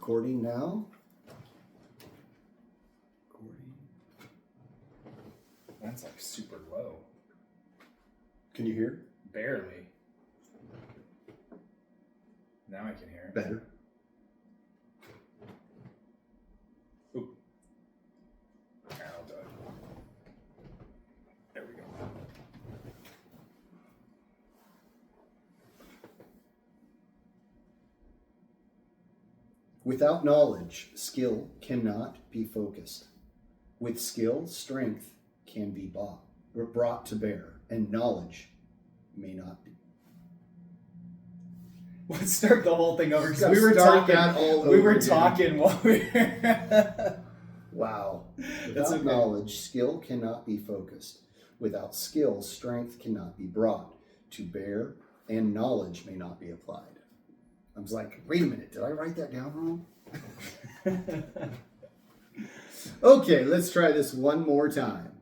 Recording now. Recording. That's like super low. Can you hear? Barely. Now I can hear it. Better. Oop. I'll do it. There we go. Without knowledge, skill cannot be focused. With skill, strength can be brought to bear, and knowledge may not be. Let's start the whole thing over because We were talking while we were. Wow. That's Without okay. knowledge, skill cannot be focused. Without skill, strength cannot be brought to bear, and knowledge may not be applied. I was like, wait a minute, did I write that down wrong? Okay, let's try this one more time.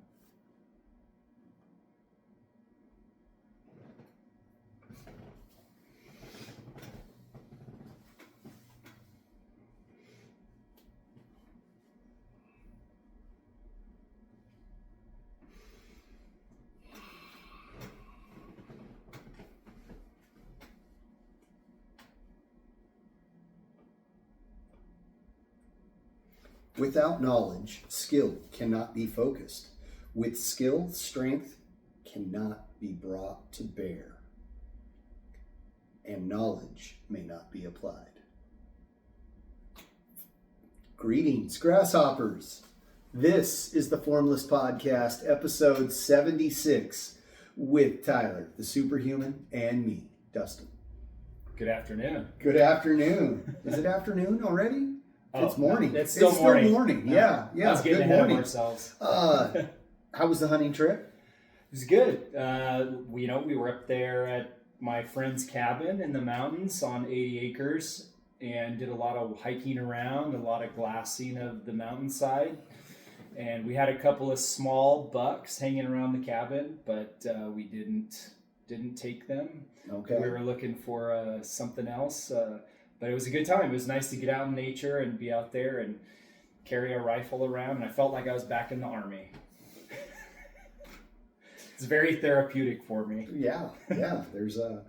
Without knowledge, skill cannot be focused. With skill, strength cannot be brought to bear, and knowledge may not be applied. Greetings, grasshoppers. This is the Formless Podcast, episode 76, with Tyler, the superhuman, and me, Dustin. Good afternoon. Good afternoon. Is it afternoon already? It's morning. It's still morning. Yeah. I was getting Good ahead morning. of ourselves. How was the hunting trip? It was good. We were up there at my friend's cabin in the mountains on 80 acres and did a lot of hiking around, a lot of glassing of the mountainside. And we had a couple of small bucks hanging around the cabin, but we didn't take them. Okay. We were looking for something else. But it was a good time. It was nice to get out in nature and be out there and carry a rifle around. And I felt like I was back in the Army. It's very therapeutic for me. Yeah. There's the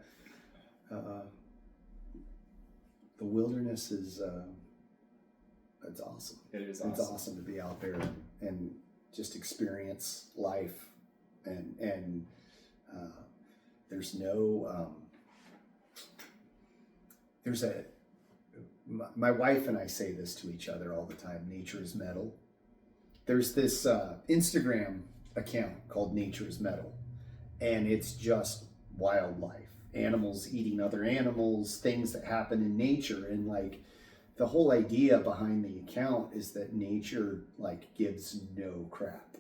wilderness is it's awesome. It is awesome. It's awesome to be out there and just experience life and there's no my wife and I say this to each other all the time. Nature is metal. There's this Instagram account called Nature is Metal, and it's just wildlife, animals eating other animals, things that happen in nature. And like the whole idea behind the account is that nature like gives no crap.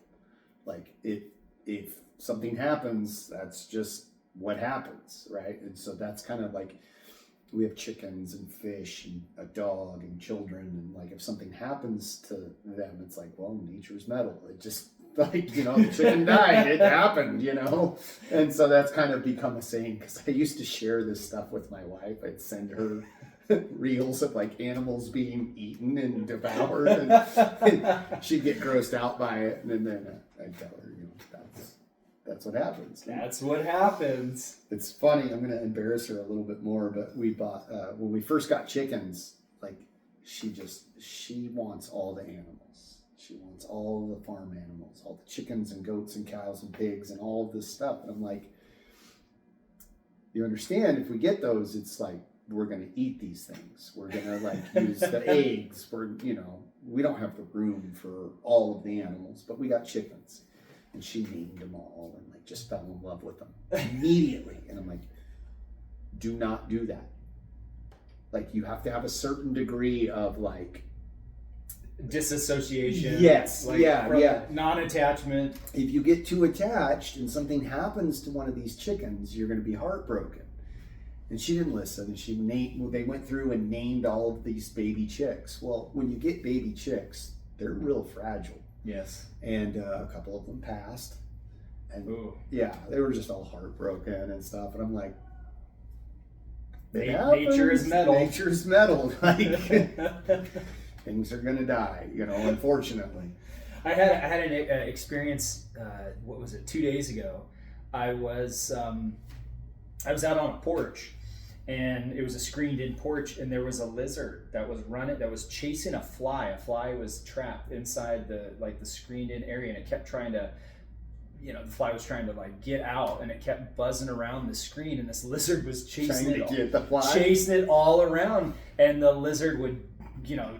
Like if something happens, that's just what happens, right? And so that's kind of like, we have chickens and fish and a dog and children, and like if something happens to them, it's like, well, nature's metal. It just like, the chicken died, it happened, and so that's kind of become a saying, because I used to share this stuff with my wife. I'd send her reels of like animals being eaten and devoured, and she'd get grossed out by it, and then I'd tell her, that's what happens. That's what happens. It's funny. I'm going to embarrass her a little bit more, but we bought, when we first got chickens, like she wants all the animals. She wants all the farm animals, all the chickens and goats and cows and pigs and all of this stuff. And I'm like, you understand, if we get those, it's like, we're going to eat these things. We're going to like use the eggs for, we don't have the room for all of the animals, but we got chickens. And she named them all and like just fell in love with them immediately. And I'm like, do not do that. Like you have to have a certain degree of like disassociation. Yes. Like, yeah. Non-attachment. If you get too attached and something happens to one of these chickens, you're going to be heartbroken. And she didn't listen. And they went through and named all of these baby chicks. Well, when you get baby chicks, they're real fragile. Yes. And a couple of them passed. And Ooh. yeah, they were just all heartbroken and stuff. And I'm like, Nature is metal. Nature's metal. Like, things are gonna die, unfortunately. I had an experience. What was it? 2 days ago, I was out on a porch, and it was a screened-in porch, and there was a lizard that was chasing a fly. A fly was trapped inside the screened-in area, and it kept trying to. The fly was trying to get out, and it kept buzzing around the screen, and this lizard was chasing it all around, and the lizard would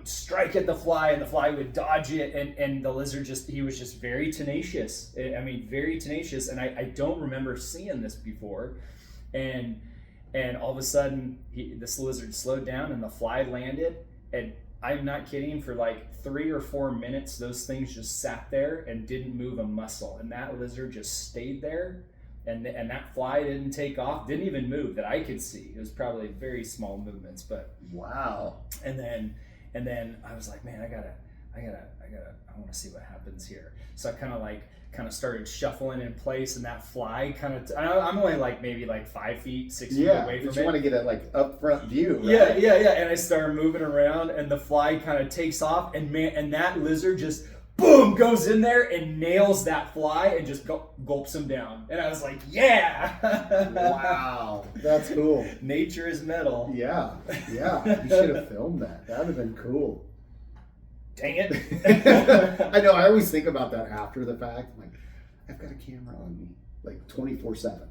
strike at the fly, and the fly would dodge it, and the lizard he was just very tenacious. Very tenacious, and I don't remember seeing this before, and all of a sudden this lizard slowed down, and the fly landed, and I'm not kidding, for 3 or 4 minutes, those things just sat there and didn't move a muscle. And that lizard just stayed there, and that fly didn't take off, didn't even move that I could see. It was probably very small movements, but wow. And then I was like, man, I want to see what happens here. So I kind of started shuffling in place, and that fly I'm only maybe 5 feet, 6 feet away from it. You want to get a up front view, right? Yeah. And I started moving around, and the fly kind of takes off, and that lizard just boom goes in there and nails that fly and just gulps him down. And I was like, yeah. Wow, that's cool. Nature is metal. Yeah. You should have filmed that. That would have been cool. Dang it. I know, I always think about that after the fact. I'm like, I've got a camera on me 24/7.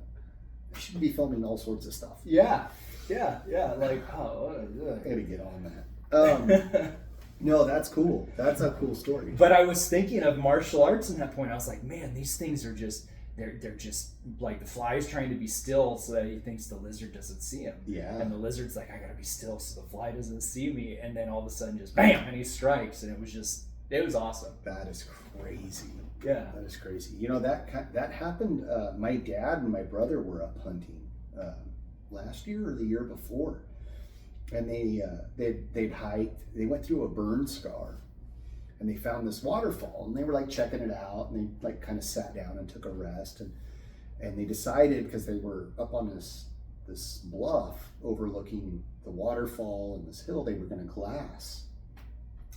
I should be filming all sorts of stuff. Yeah. I gotta get on that. No, that's cool. That's a cool story. But I was thinking of martial arts in that point. I was like, man, these things are just they're just the fly is trying to be still so that he thinks the lizard doesn't see him. Yeah. And the lizard's like, I gotta be still so the fly doesn't see me. And then all of a sudden just bam, and he strikes, and it was awesome. That is crazy. Yeah. That is crazy. That happened. My dad and my brother were up hunting last year or the year before, and they'd hiked. They went through a burn scar, and they found this waterfall, and they were checking it out, and they kind of sat down and took a rest, and they decided, because they were up on this bluff overlooking the waterfall and this hill, they were going to glass.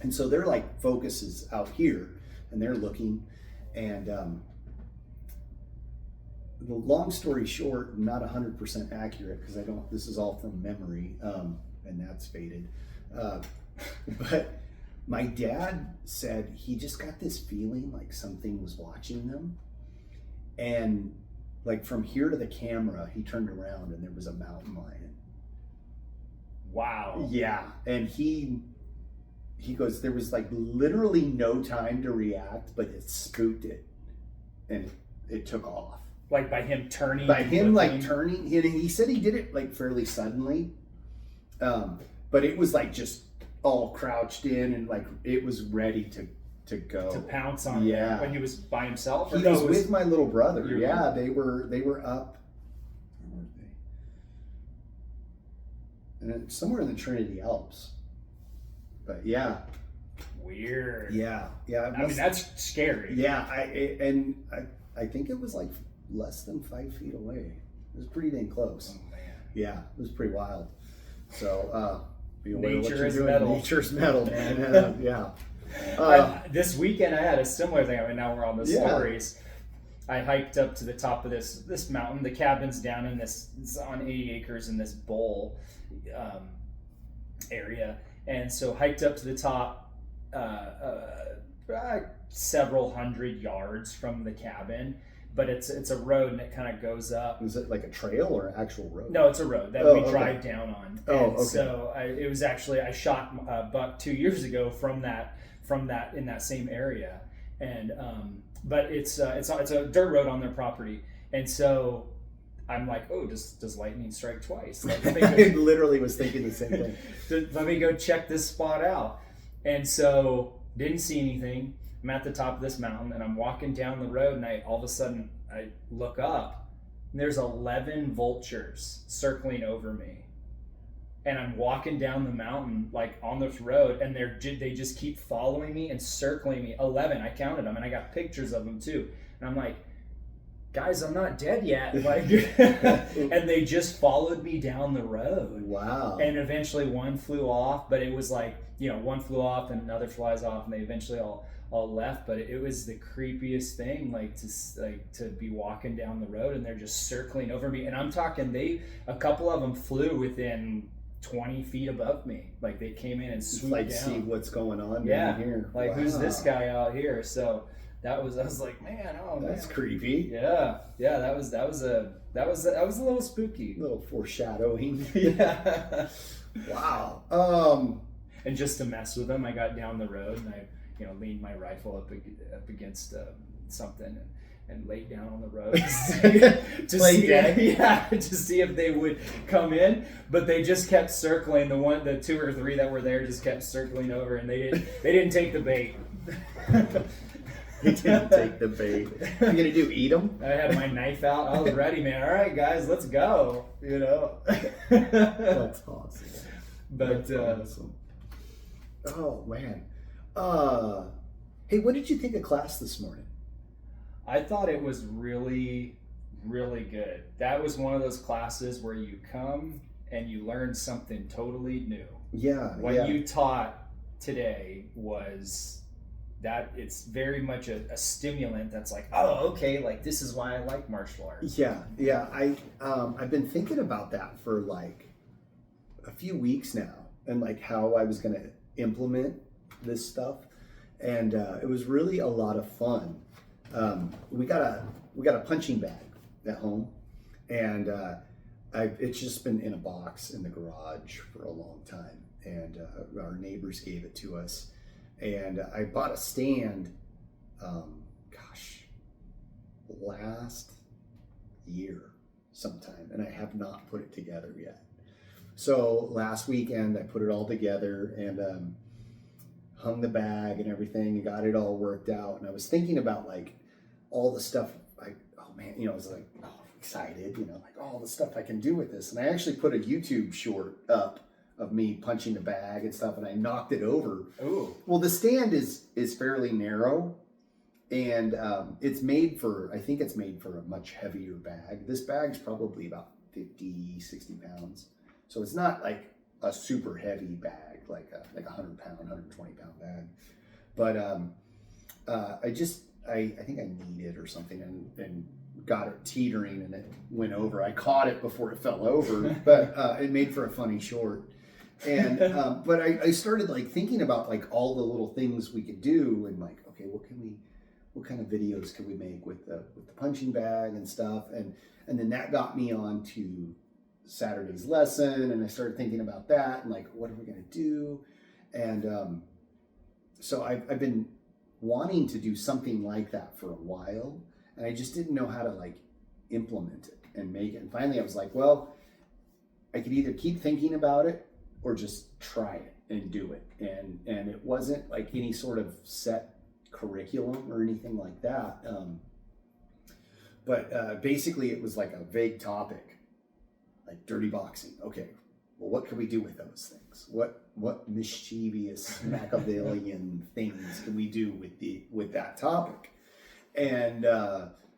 And so their focus is out here, and they're looking, and the long story short, not 100% accurate, because this is all from memory, and that's faded, but my dad said he just got this feeling like something was watching them, and from here to the camera, he turned around and there was a mountain lion. Wow. Yeah, and he goes, there was literally no time to react, but it spooked it, and it took off. By him turning? By him turning, and he said he did it fairly suddenly, but it was just all crouched in, and it was ready to go. To pounce on him when he was by himself? He was with my little brother. Yeah, they were up. Where were they? And somewhere in the Trinity Alps. But yeah. Weird. Yeah. That's scary. Yeah, I think it was less than 5 feet away. It was pretty dang close. Oh man. Yeah, it was pretty wild. So be aware Nature what you're is doing. metal. Nature's metal, man. Yeah. This weekend I had a similar thing. Now we're on the stories. I hiked up to the top of this mountain. The cabin's down in it's on 80 acres in this bowl area, and so hiked up to the top, several hundred yards from the cabin. But it's a road, and it kind of goes up. Is it a trail or an actual road? No, it's a road that we drive down on. So it was actually, I shot a buck 2 years ago from that in that same area, and but it's a dirt road on their property, and so I'm like, oh, does lightning strike twice? I literally was thinking the same thing. Let me go check this spot out, and so didn't see anything. I'm at the top of this mountain, and I'm walking down the road, and all of a sudden I look up, and there's 11 vultures circling over me. And I'm walking down the mountain, on this road, and they just keep following me and circling me. 11, I counted them, and I got pictures of them too. And I'm like, guys, I'm not dead yet. Like, and they just followed me down the road. Wow. And eventually one flew off, but it was like, one flew off and another flies off, and they eventually all left. But it was the creepiest thing, to be walking down the road and they're just circling over me. And I'm talking, a couple of them flew within 20 feet above me. Like, they came in and swooped down. See what's going on down here. Like, who's this guy out here? So I was like, man, that's creepy. Yeah, that was a little spooky. A little foreshadowing. Yeah. Wow. And just to mess with them, I got down the road and I, leaned my rifle up against something and laid down on the road to see if they would come in. But they just kept circling. The 2 or 3 that were there just kept circling over, and they didn't take the bait. He didn't take the bait. What are you gonna do? Eat them? I had my knife out. I was ready, man. All right, guys, let's go. That's awesome. But That's awesome. Oh man. Hey, what did you think of class this morning? I thought it was really, really good. That was one of those classes where you come and you learn something totally new. Yeah. What you taught today was that it's very much a stimulant that's like, oh, okay, like this is why I like martial arts. Yeah. I've been thinking about that for like a few weeks now, and like how I was gonna implement this stuff, and it was really a lot of fun. We got a punching bag at home, and it's just been in a box in the garage for a long time, and our neighbors gave it to us. And I bought a stand, last year sometime, and I have not put it together yet. So last weekend I put it all together and hung the bag and everything and got it all worked out. And I was thinking about like all the stuff, I was like, excited, like all the stuff I can do with this. And I actually put a YouTube short up of me punching the bag and stuff, and I knocked it over. Ooh. Well, the stand is fairly narrow, and it's made for a much heavier bag. This bag's probably about 50, 60 pounds. So it's not like a super heavy bag, like a 100 pound, 120 pound bag. But I think I kneed it or something and got it teetering and it went over. I caught it before it fell over, but it made for a funny short. And but I started like thinking about like all the little things we could do, and like, okay, what kind of videos can we make with the punching bag and stuff, and then that got me on to Saturday's lesson, and I started thinking about that and like, what are we gonna do? And so I've been wanting to do something like that for a while, and I just didn't know how to like implement it and make it. And finally I was like, well, I could either keep thinking about it or just try it and do it. And it wasn't like any sort of set curriculum or anything like that. But basically it was like a vague topic, like dirty boxing. Okay, well, what can we do with those things? What mischievous Machiavellian things can we do with that topic? And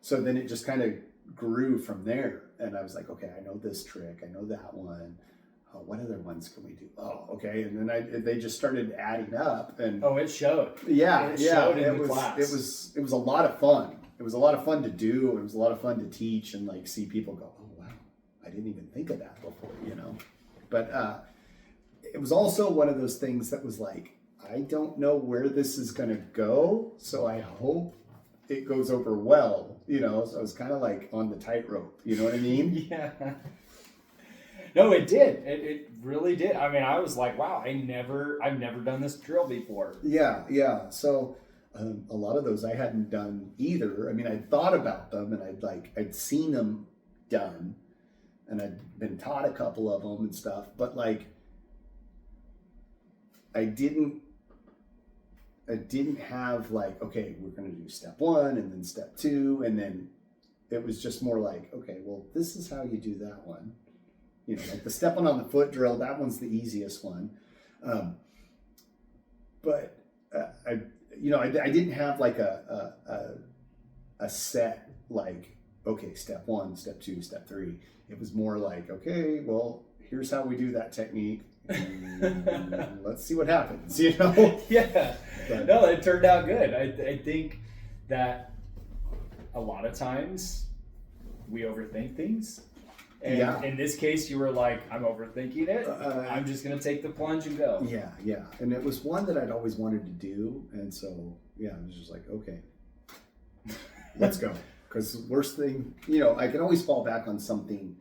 so then it just kind of grew from there. And I was like, okay, I know this trick, I know that one. What other ones can we do? Oh, okay. And then they just started adding up, and it showed. Yeah, it showed in the class. It was a lot of fun. It was a lot of fun to do. It was a lot of fun to teach and like see people go, oh wow, I didn't even think of that before, But it was also one of those things that was like, I don't know where this is gonna go, so I hope it goes over well, So I was kind of like on the tightrope. You know what I mean? Yeah. No, it did. It really did. I mean, I was like, wow, I've never done this drill before. Yeah. So a lot of those I hadn't done either. I mean, I'd thought about them and I'd seen them done, and I'd been taught a couple of them and stuff, but like I didn't have like, okay, we're going to do step 1 and then step 2, and then it was just more like, okay, well, this is how you do that one. Like the stepping on the foot drill, that one's the easiest one. But I didn't have like a set like okay, step 1, step 2, step 3. It was more like, okay, well, here's how we do that technique. Let's see what happens, you know? Yeah. But, No, it turned out good. I think that a lot of times we overthink things. And yeah. in this case, you were like, I'm overthinking it. I'm just going to take the plunge and go. Yeah, yeah. And it was one that I'd always wanted to do. And so, yeah, I was just like, okay, let's go. Because worst thing, you know, I can always fall back on something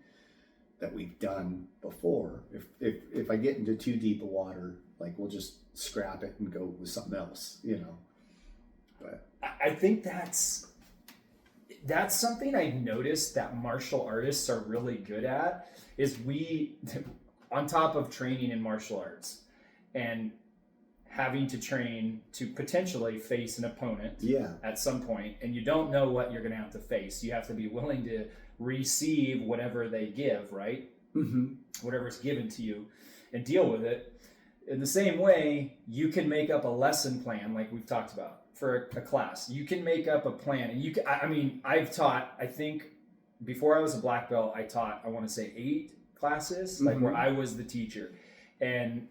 that we've done before. If I get into too deep a water, like we'll just scrap it and go with something else, you know. But I think that's something I noticed that martial artists are really good at, is we, on top of training in martial arts and having to train to potentially face an opponent at some point, and you don't know what you're going to have to face. You have to be willing to receive whatever they give, right? Mm-hmm. Whatever's given to you, and deal with it. In the same way, you can make up a lesson plan, like we've talked about, for a class. You can make up a plan, and you can, I mean, I've taught, I think before I was a black belt, I taught, I want to say 8 classes, like where I was the teacher. And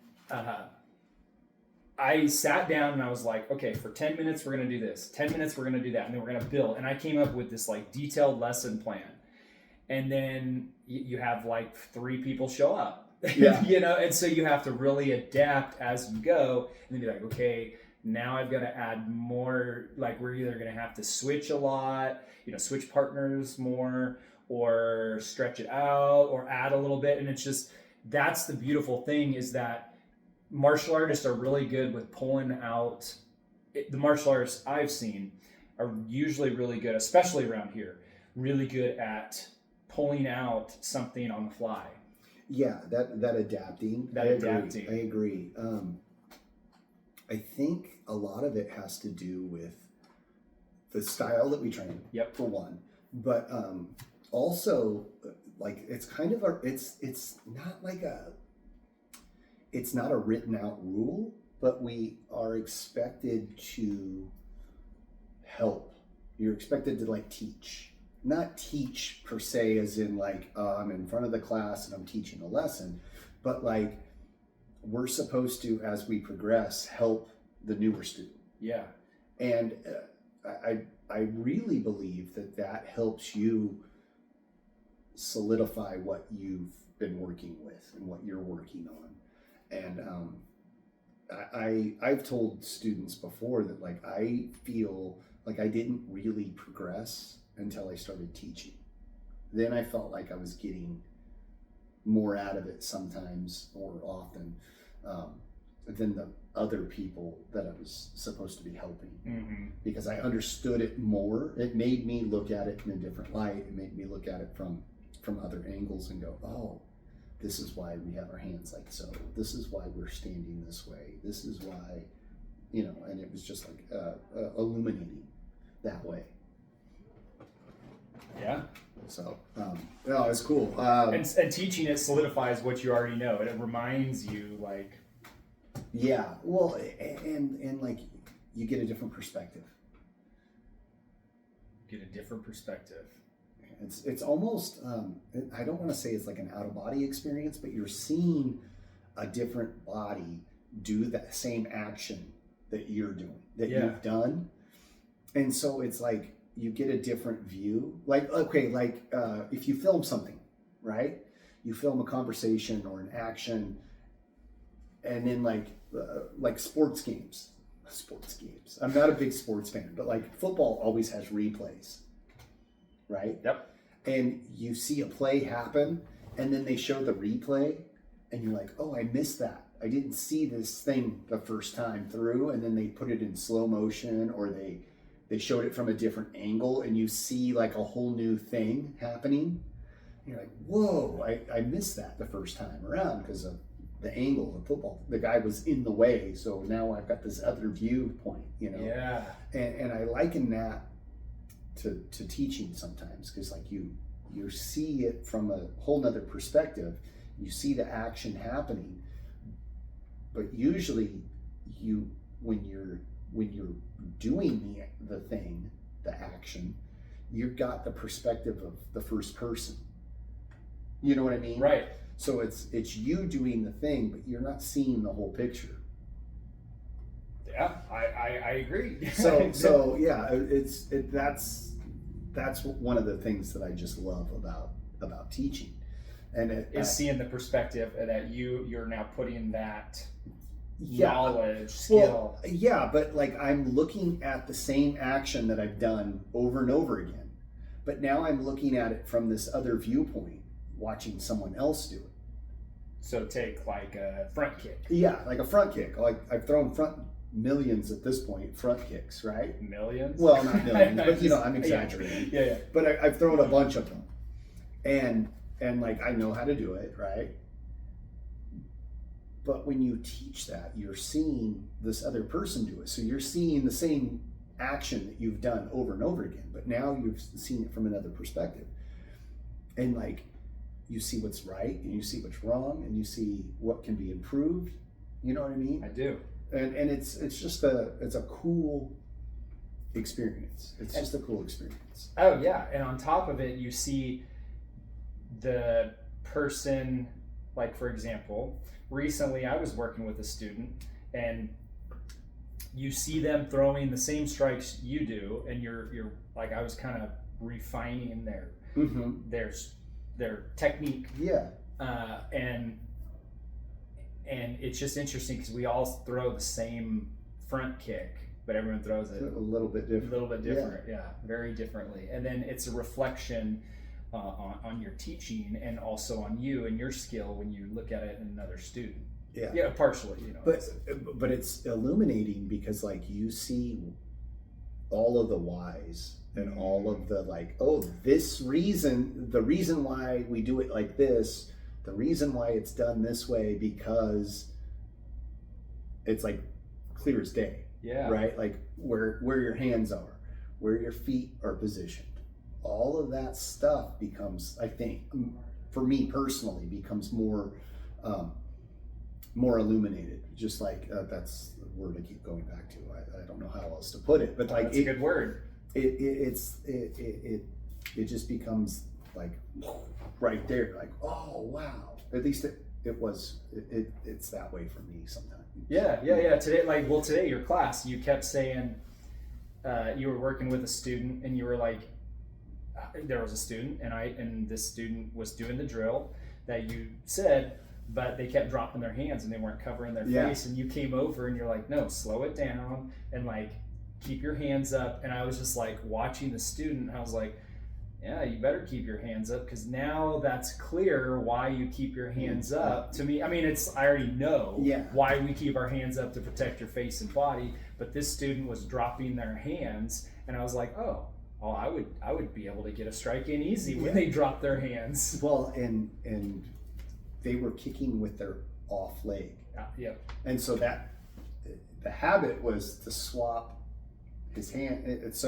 I sat down and I was like, okay, for 10 minutes, we're going to do this. 10 minutes, we're going to do that. And then we're going to build. And I came up with this like detailed lesson plan. And then you have like 3 people show up, you know? And so you have to really adapt as you go, and then be like, okay, now I've got to add more, like we're either going to have to switch a lot, you know, switch partners more, or stretch it out, or add a little bit. And it's just, that's the beautiful thing, is that martial artists are really good with pulling out, the martial artists I've seen are usually really good, especially around here, really good at pulling out something on the fly. Yeah, that adapting. I agree. I think a lot of it has to do with the style that we train, for one. But also, like, it's kind of it's not like it's not a written out rule, but we are expected to help. You're expected to like teach. Not teach per se as in like I'm in front of the class and I'm teaching a lesson, but like we're supposed to, as we progress, help the newer student. Yeah. And I really believe that helps you solidify what you've been working with and what you're working on. And I've told students before that like I feel like I didn't really progress until I started teaching. Then I felt like I was getting more out of it sometimes, or often, than the other people that I was supposed to be helping, because I understood it more. It made me look at it in a different light. It made me look at it from other angles and go, oh, this is why we have our hands like so. This is why we're standing this way. This is why, you know, and it was just like illuminating that way. Yeah. So, no, it's cool. And teaching it solidifies what you already know. It reminds you, like. Yeah. Well, and like you get a different perspective. It's almost, I don't want to say it's like an out of body experience, but you're seeing a different body do that same action that you're doing, that you've done. And so it's like, you get a different view. Like, okay, like if you film something, right? You film a conversation or an action, and then like sports games. I'm not a big sports fan, but like football always has replays, right? Yep. And you see a play happen, and then they show the replay, and you're like, oh, I missed that. I didn't see this thing the first time through, and then they put it in slow motion, or they showed it from a different angle, and you see like a whole new thing happening. And you're like, whoa, I missed that the first time around because of the angle of football. The guy was in the way, so now I've got this other viewpoint, you know? Yeah. And I liken that to teaching sometimes, because like you see it from a whole nother perspective. You see the action happening, but usually when you're doing the thing, the action, you've got the perspective of the first person. You know what I mean? Right. So it's you doing the thing, but you're not seeing the whole picture. Yeah, I agree. So yeah, that's one of the things that I just love about teaching, and seeing the perspective that you're now putting that yeah, knowledge, skill. Well, yeah, but like I'm looking at the same action that I've done over and over again, but now I'm looking at it from this other viewpoint, watching someone else do it. So take like a front kick. Yeah, like a front kick. Like I've thrown millions at this point, front kicks, right? Millions? Well, not millions, but you know, I'm exaggerating. Yeah. But I've thrown a bunch of them, and like I know how to do it, right? But when you teach that, you're seeing this other person do it. So you're seeing the same action that you've done over and over again, but now you've seen it from another perspective. And like you see what's right and you see what's wrong and you see what can be improved. You know what I mean? I do. And it's just a cool experience. It's just a cool experience. Oh yeah. And on top of it, you see the person, like for example, recently I was working with a student and you see them throwing the same strikes you do, and you're like, I was kind of refining their technique. Yeah. And it's just interesting because we all throw the same front kick, but everyone throws it a little bit different. Yeah, very differently. And then it's a reflection on your teaching and also on you and your skill when you look at it in another student. Yeah, partially, you know. But it's illuminating because like you see all of the whys and all of the like, oh, the reason why we do it like this, the reason why it's done this way, because it's like clear as day. Yeah. Right? Like where your hands are, where your feet are positioned. All of that stuff becomes, I think, for me personally, becomes more illuminated. Just like that's the word I keep going back to. I don't know how else to put it, but like that's a good word. It just becomes like right there, like, oh wow. At least it's that way for me sometimes. Yeah. Today your class, you kept saying you were working with a student and you were like, there was a student and this student was doing the drill that you said, but they kept dropping their hands and they weren't covering their face, and you came over and you're like, no, slow it down and like keep your hands up. And I was just like watching the student, and I was like, yeah, you better keep your hands up, because now that's clear why you keep your hands up. To me, I mean, I already know why we keep our hands up, to protect your face and body, but this student was dropping their hands and I was like, oh, I would be able to get a strike in easy when they drop their hands. Well, and they were kicking with their off leg. Yeah. And so that the habit was to swap his hand. It's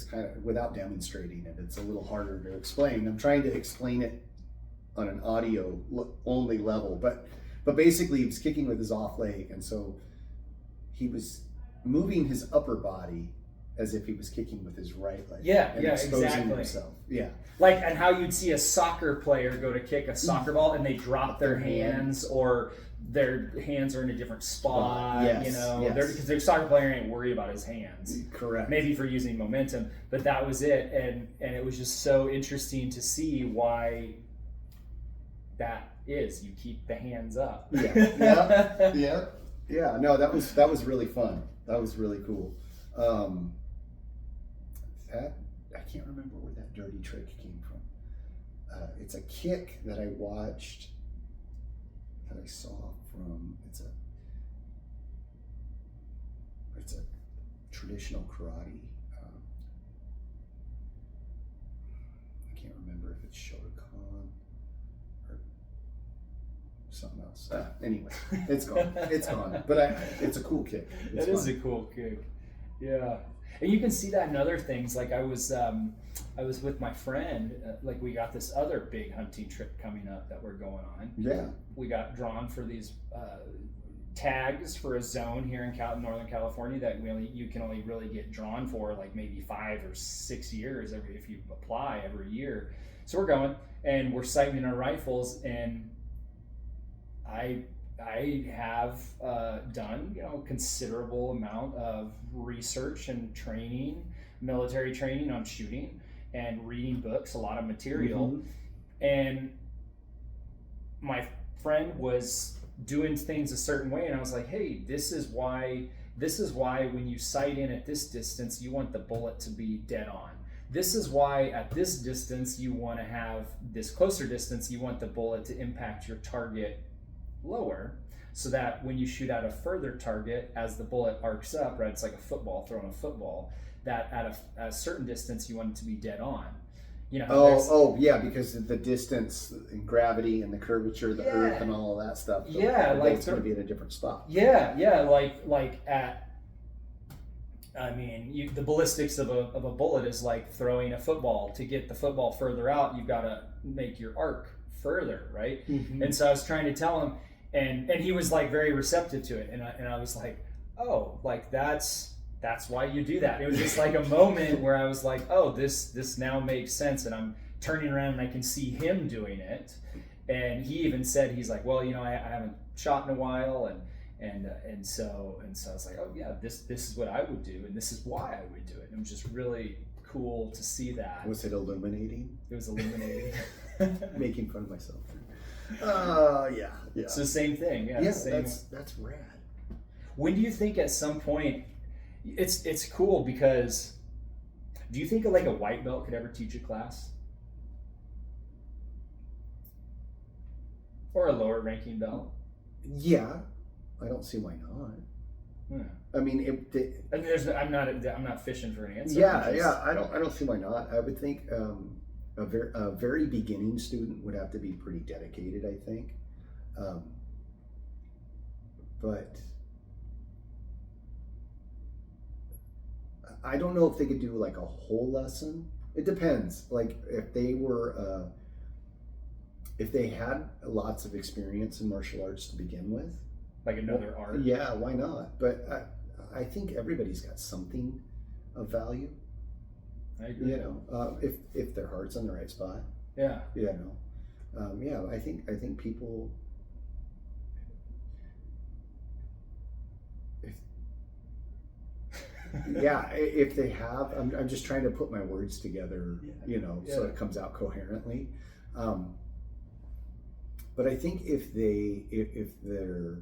kind of, without demonstrating it, it's a little harder to explain. I'm trying to explain it on an audio only level, but basically he was kicking with his off leg, and so he was moving his upper body as if he was kicking with his right leg. Exposing himself. Yeah. Like, and how you'd see a soccer player go to kick a soccer ball and they drop their hands, or their hands are in a different spot, because their soccer player ain't worried about his hands. Correct. Maybe for using momentum, but that was it. And it was just so interesting to see why that is. You keep the hands up. Yeah. No, that was really fun. That was really cool. I can't remember where that dirty trick came from. It's a kick that I watched, that I saw from, it's a traditional karate. I can't remember if it's Shotokan or something else. Anyway, it's gone. But it's a cool kick. It's fun. Is a cool kick. Yeah. And you can see that in other things. Like I was with my friend, like we got this other big hunting trip coming up that we're going on. Yeah. We got drawn for these tags for a zone here in Northern California that you can only really get drawn for like maybe 5 or 6 years if you apply every year. So we're going and we're sighting our rifles, and I have done considerable amount of research and training, military training on shooting, and reading books, a lot of material. And my friend was doing things a certain way, and I was like, hey, this is why when you sight in at this distance, you want the bullet to be dead on. This is why at this distance you want to have this closer distance, you want the bullet to impact your target lower, so that when you shoot at a further target, as the bullet arcs up, right, it's like a football, throwing a football, that at a certain distance you want it to be dead on. Yeah, because of the distance and gravity and the curvature of the earth and all of that stuff. It's going to be at a different spot. The ballistics of a bullet is like throwing a football. To get the football further out, you've got to make your arc further, right? And so I was trying to tell him, and he was like very receptive to it, and I was like, oh, like that's why you do that. It was just like a moment where I was like, oh, this now makes sense, and I'm turning around and I can see him doing it. And he even said, he's like, well, I haven't shot in a while, and so I was like, oh yeah, this is what I would do, and this is why I would do it. And it was just really cool to see that. Was it illuminating? It was illuminating. Making fun of myself. Yeah. It's the same thing. Yeah, that's rad. When do you think at some point, it's cool because, do you think like a white belt could ever teach a class? Or a lower ranking belt? Yeah, I don't see why not. I mean, I'm not fishing for an answer. Yeah. I don't see why not. I would think a very beginning student would have to be pretty dedicated, I think. But I don't know if they could do like a whole lesson. It depends. Like if they were, if they had lots of experience in martial arts to begin with. Like another art. Yeah, why not? But I think everybody's got something of value. I agree. If their heart's in the right spot. Yeah. I think people. If they have, I'm just trying to put my words together, so it comes out coherently. But I think if they're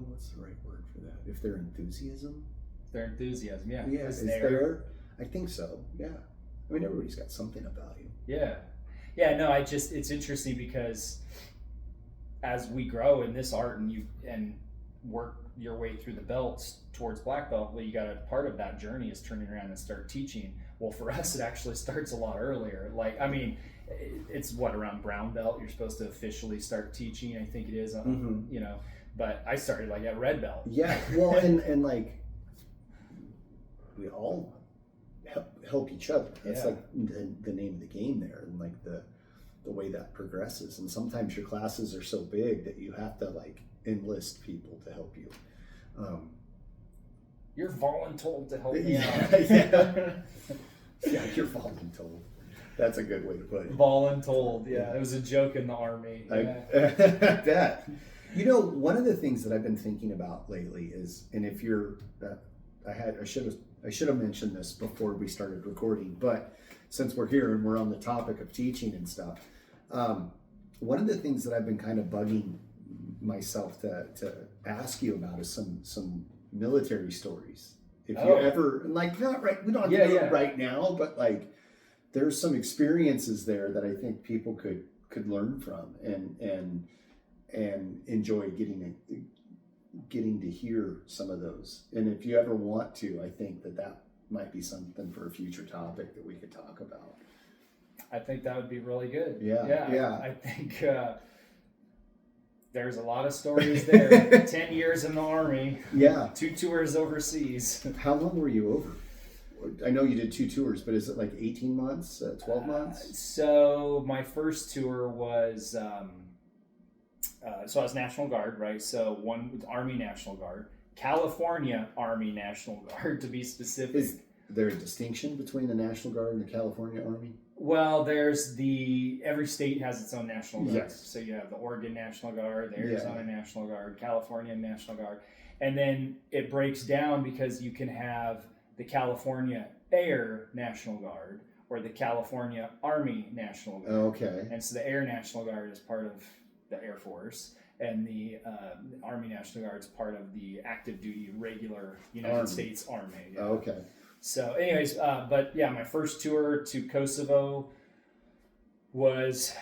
what's the right word for that? If their enthusiasm. Their enthusiasm, yeah. Yeah, is there? I think so. Yeah. I mean, everybody's got something of value. Yeah. Yeah. No, it's interesting because as we grow in this art and work your way through the belts towards black belt, well, you got a part of that journey is turning around and start teaching. Well, for us, it actually starts a lot earlier. Like, I mean, it's around brown belt you're supposed to officially start teaching. I think it is, but I started like at red belt. Yeah. Well, and like we all help each other. That's like the name of the game there, and like the way that progresses. And sometimes your classes are so big that you have to like enlist people to help you. You're voluntold to help me out. Yeah, you're voluntold. That's a good way to put it. Voluntold, yeah. It was a joke in the Army. I bet. One of the things that I've been thinking about lately is, and if you're, I should have mentioned this before we started recording, but since we're here and we're on the topic of teaching and stuff, one of the things that I've been kind of bugging myself to ask you about is some military stories. If you ever, like, not right, we don't have to do it right now, but like there's some experiences there that I think people could learn from and enjoy getting to hear some of those. And if you ever want to, I think that might be something for a future topic that we could talk about. I think that would be really good. Yeah. I think there's a lot of stories there. 10 years in the Army. Yeah. 2 tours overseas. How long were you over? I know you did 2 tours, but is it like 18 months, 12 months? So my first tour was, so I was National Guard, right? So one was Army National Guard, California Army National Guard to be specific. Is there a distinction between the National Guard and the California Army? Well, there's every state has its own National Guard. Yes. So you have the Oregon National Guard, the Arizona National Guard, California National Guard. And then it breaks down because you can have the California Air National Guard or the California Army National Guard. Okay. And so the Air National Guard is part of the Air Force, and the Army National Guard is part of the active duty regular United States Army. Yeah. Okay. So anyways, but yeah, my first tour to Kosovo was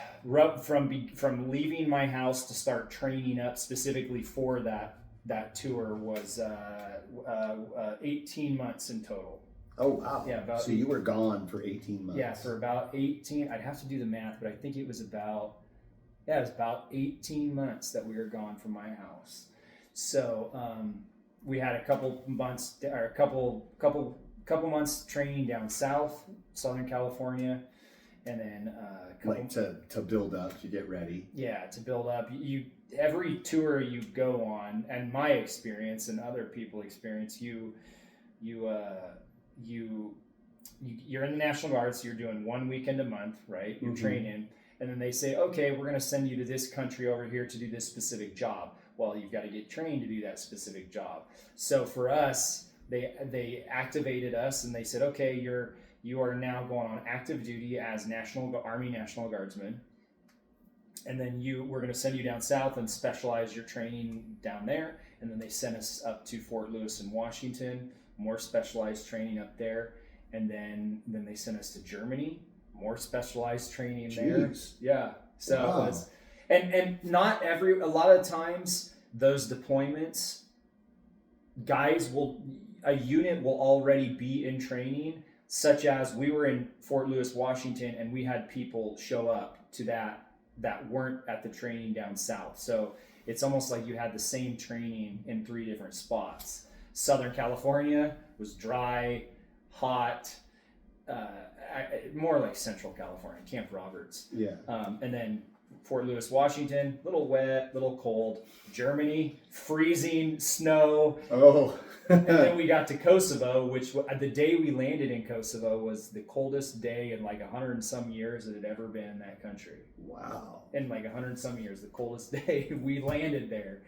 from leaving my house to start training up specifically for that tour was 18 months in total. Oh, wow. Yeah. So you were gone for 18 months. Yeah, for about 18. I'd have to do the math, but I think it was about 18 months that we were gone from my house. So we had a couple months training down south, Southern California, and then to build up, to get ready. Yeah, to build up. Every tour you go on, and my experience and other people's experience, you're in the National Guard, so you're doing 1 weekend a month, right? You're training, and then they say, okay, we're going to send you to this country over here to do this specific job. Well, you've got to get trained to do that specific job. So for us, they activated us and they said, okay, you are now going on active duty as Army National Guardsmen. And then we're going to send you down south and specialize your training down there. And then they sent us up to Fort Lewis in Washington, more specialized training up there. And then they sent us to Germany, more specialized training there. Yeah. So it was, and not a lot of times those deployments, a unit will already be in training, such as we were in Fort Lewis, Washington, and we had people show up to that weren't at the training down south. So it's almost like you had the same training in 3 different spots. Southern California was dry, hot, more like Central California, Camp Roberts. Yeah. And then Fort Lewis, Washington, little wet, little cold. Germany, freezing, snow. Oh. And then we got to Kosovo, which the day we landed in Kosovo was the coldest day in like 100 and some years that had ever been in that country. Wow. In like 100 and some years, the coldest day we landed there.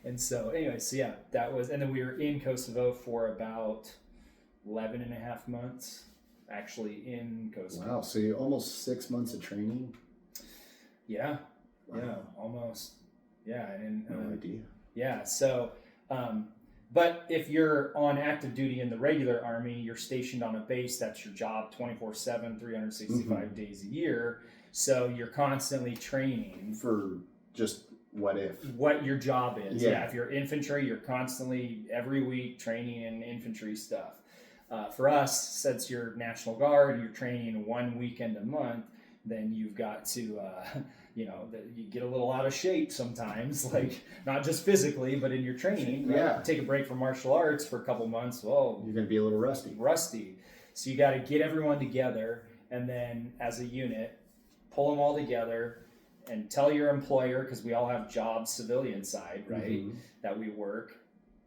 And so anyway, so yeah, that was, and then we were in Kosovo for about 11 and a half months actually in Kosovo. Wow. So you almost 6 months of training? Yeah. Wow. Yeah, almost. Yeah. And no idea. Yeah. So, but if you're on active duty in the regular Army, you're stationed on a base. That's your job 24/7, 365 days a year. So you're constantly training. For just what your job is. Yeah. If you're infantry, you're constantly every week training in infantry stuff. For us, since you're National Guard, you're training 1 weekend a month, then you've got to, you get a little out of shape sometimes, like not just physically, but in your training. Right? Yeah. You take a break from martial arts for a couple months. Well, you're going to be a little rusty. So you got to get everyone together, and then as a unit, pull them all together and tell your employer, because we all have jobs, civilian side, right, that we work,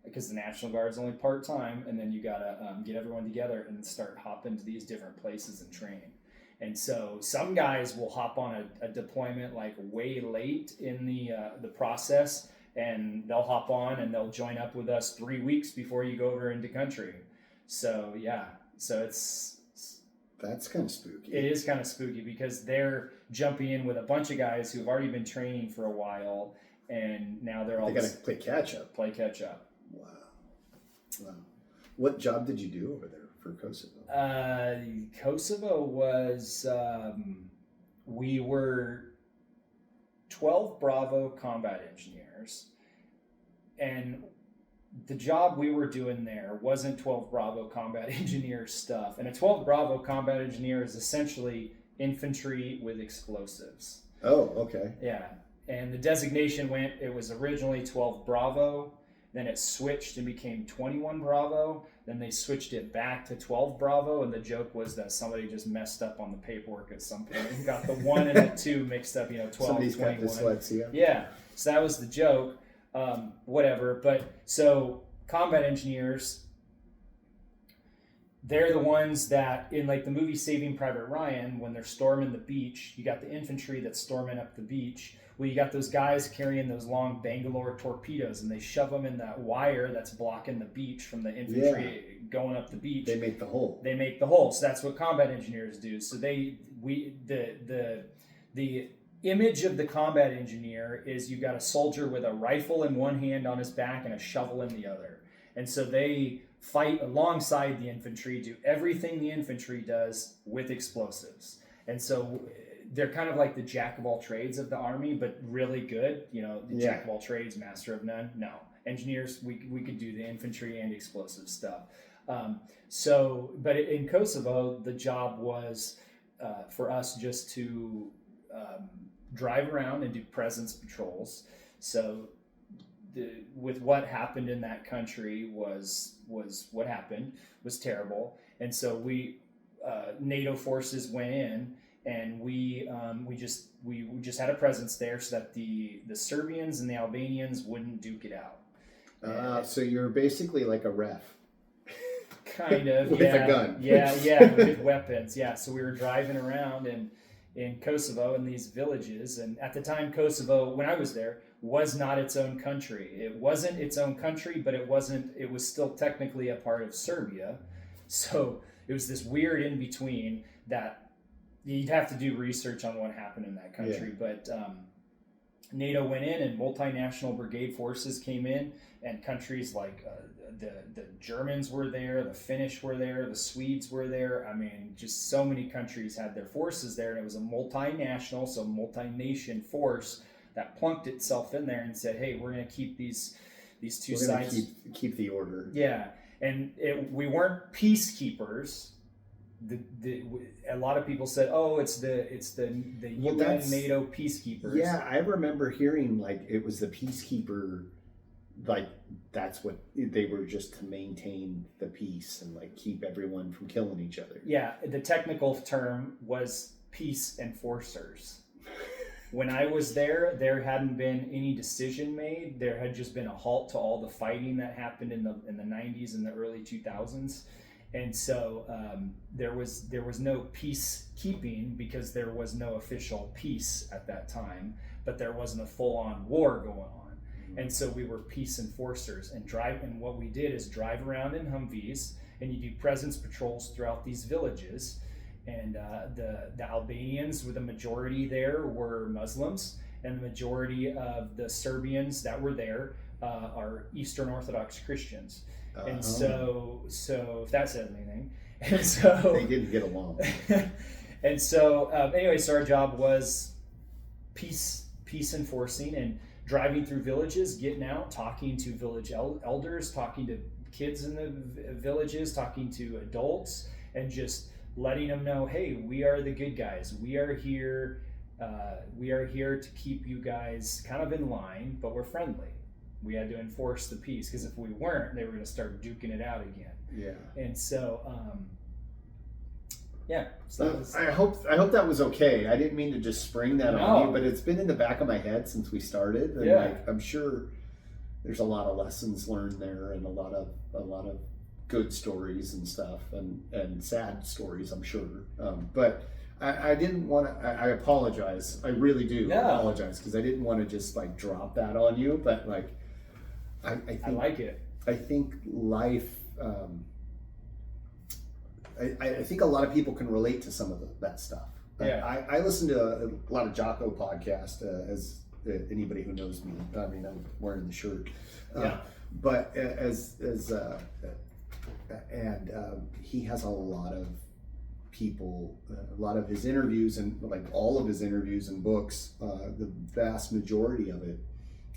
because the National Guard is only part-time, and then you got to get everyone together and start hopping to these different places and training. And so some guys will hop on a deployment like way late in the process, and they'll hop on and they'll join up with us 3 weeks before you go over into country. So yeah, so that's kind of spooky. It is kind of spooky because they're jumping in with a bunch of guys who've already been training for a while, and now they got to play catch up. Wow. What job did you do over there for Kosovo? Kosovo was, we were 12 Bravo combat engineers, and the job we were doing there wasn't 12 Bravo combat engineer stuff. And a 12 Bravo combat engineer is essentially infantry with explosives. Oh, okay. Yeah. And the designation it was originally 12 Bravo, then it switched and became 21 Bravo, then they switched it back to 12 Bravo, and the joke was that somebody just messed up on the paperwork at some point and got the 1 and the 2 mixed up, 12, Somebody's 21. got dyslexia. Yeah, so that was the joke. Whatever, but so combat engineers, they're the ones that, in like the movie Saving Private Ryan, when they're storming the beach, you got the infantry that's storming up the beach. Well, you got those guys carrying those long Bangalore torpedoes, and they shove them in that wire that's blocking the beach from the infantry going up the beach. They make the hole. So that's what combat engineers do. So the image of the combat engineer is you got a soldier with a rifle in one hand on his back and a shovel in the other. And so they fight alongside the infantry, do everything the infantry does with explosives. And so they're kind of like the jack of all trades of the Army, but really good. Jack of all trades, master of none. No. Engineers, we could do the infantry and explosive stuff. But in Kosovo, the job was for us just to drive around and do presence patrols. So with what happened in that country was what happened was terrible. And so we NATO forces went in, and we just had a presence there so that the Serbians and the Albanians wouldn't duke it out. So you're basically like a ref. Kind of. With a gun. Yeah, with weapons. Yeah, so we were driving around in Kosovo in these villages, and at the time Kosovo, when I was there, was not its own country. It wasn't its own country, but it was still technically a part of Serbia. So it was this weird in between that you'd have to do research on what happened in that country. Yeah. But NATO went in, and multinational brigade forces came in, and countries like the Germans were there, the Finnish were there, the Swedes were there. I mean, just so many countries had their forces there, and it was a multinational, so multi-nation force that plunked itself in there and said, hey, we're going to keep these two sides. Keep the order. Yeah, and we weren't peacekeepers. A lot of people said, "Oh, it's the UN NATO peacekeepers." Yeah, I remember hearing like it was the peacekeeper, like that's what they were, just to maintain the peace and like keep everyone from killing each other. Yeah, the technical term was peace enforcers. When I was there hadn't been any decision made. There had just been a halt to all the fighting that happened in the 90s and the early 2000s. And so there was no peacekeeping because there was no official peace at that time, but there wasn't a full-on war going on. Mm-hmm. And so we were peace enforcers and what we did is drive around in Humvees, and you do presence patrols throughout these villages. And the Albanians, with the majority there, were Muslims, and the majority of the Serbians that were there are Eastern Orthodox Christians. And so if that says anything, and so they didn't get along. And so anyway, so our job was peace enforcing and driving through villages, getting out, talking to village elders, talking to kids in the villages, talking to adults, and just letting them know, hey, we are the good guys. We are here to keep you guys kind of in line, but we're friendly. We had to enforce the peace, because if we weren't, they were going to start duking it out again. Yeah. And so, So I hope that was okay. I didn't mean to just spring that on you, but it's been in the back of my head since we started, and like I'm sure there's a lot of lessons learned there, and a lot of good stories and stuff, and sad stories, I'm sure. But I didn't want to. I apologize. I really do apologize, because I didn't want to just like drop that on you, but like. I think, I like it. I think life. I think a lot of people can relate to some of that stuff. Yeah. I listen to a lot of Jocko podcast, as anybody who knows me. I mean, I'm wearing the shirt. But he has a lot of people, a lot of his interviews, and like all of his interviews and books, the vast majority of it